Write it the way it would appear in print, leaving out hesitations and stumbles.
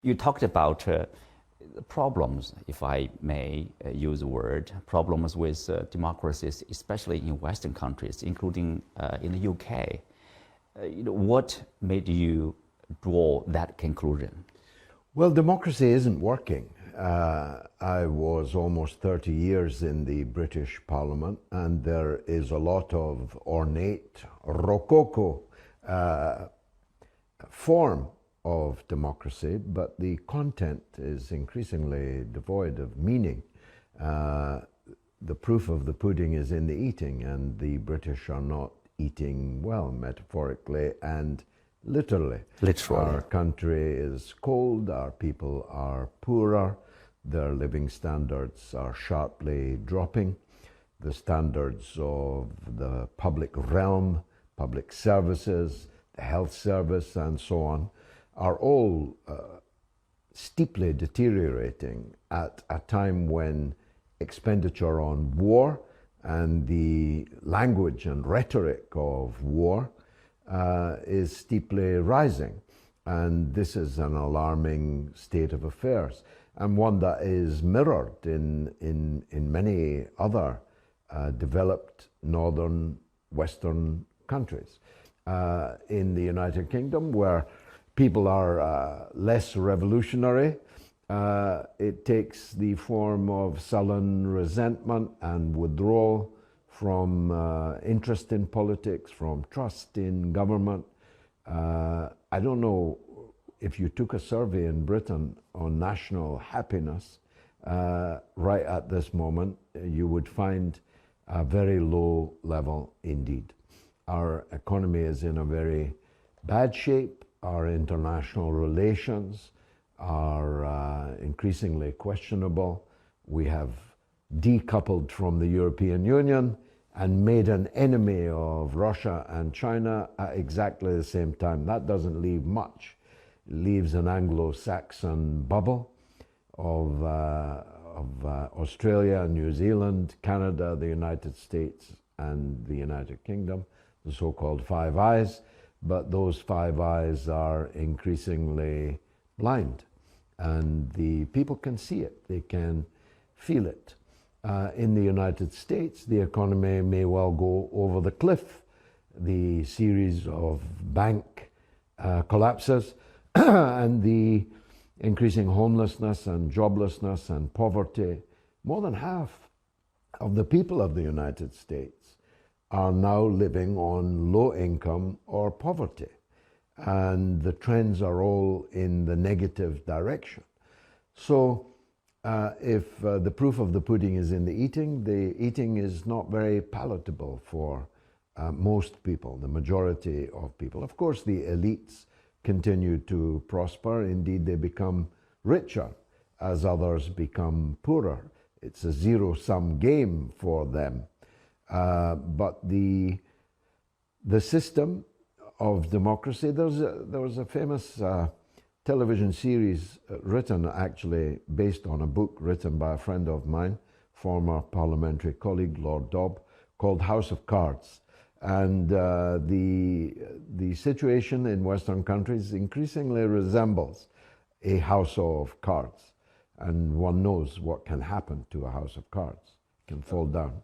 You talked about problems, if I may use the word, problems with democracies, especially in Western countries, including in the UK. What made you draw that conclusion? Well, democracy isn't working. I was almost 30 years in the British Parliament, and there is a lot of ornate, rococo form of democracy, but the content is increasingly devoid of meaning. The proof of the pudding is in the eating, and the British are not eating well, metaphorically and literally. Our country is cold, our people are poorer, their living standards are sharply dropping. The standards of the public realm, public services, the health service, and so on, are all steeply deteriorating at a time when expenditure on war and the language and rhetoric of war is steeply rising. And this is an alarming state of affairs, and one that is mirrored in many other developed northern Western countries. In the United Kingdom, where people are less revolutionary, it takes the form of sullen resentment and withdrawal from interest in politics, from trust in government. I don't know if you took a survey in Britain on national happiness right at this moment, you would find a very low level indeed. Our economy is in a very bad shape. Our international relations are increasingly questionable. We have decoupled from the European Union and made an enemy of Russia and China at exactly the same time. That doesn't leave much. It leaves an Anglo-Saxon bubble of Australia, New Zealand, Canada, the United States, and the United Kingdom, the so-called Five Eyes. But those Five Eyes are increasingly blind, and the people can see it, they can feel it. In the United States, the economy may well go over the cliff. The series of bank collapses and the increasing homelessness and joblessness and poverty. More than half of the people of the United States are now living on low income or poverty. And the trends are all in the negative direction. So if the proof of the pudding is in the eating is not very palatable for most people, the majority of people. Of course, the elites continue to prosper. Indeed, they become richer as others become poorer. It's a zero-sum game for them. But the system of democracy, there was a famous television series written actually based on a book written by a friend of mine, former parliamentary colleague Lord Dobb, called House of Cards. And the situation in Western countries increasingly resembles a house of cards. And one knows what can happen to a house of cards. It can fall down.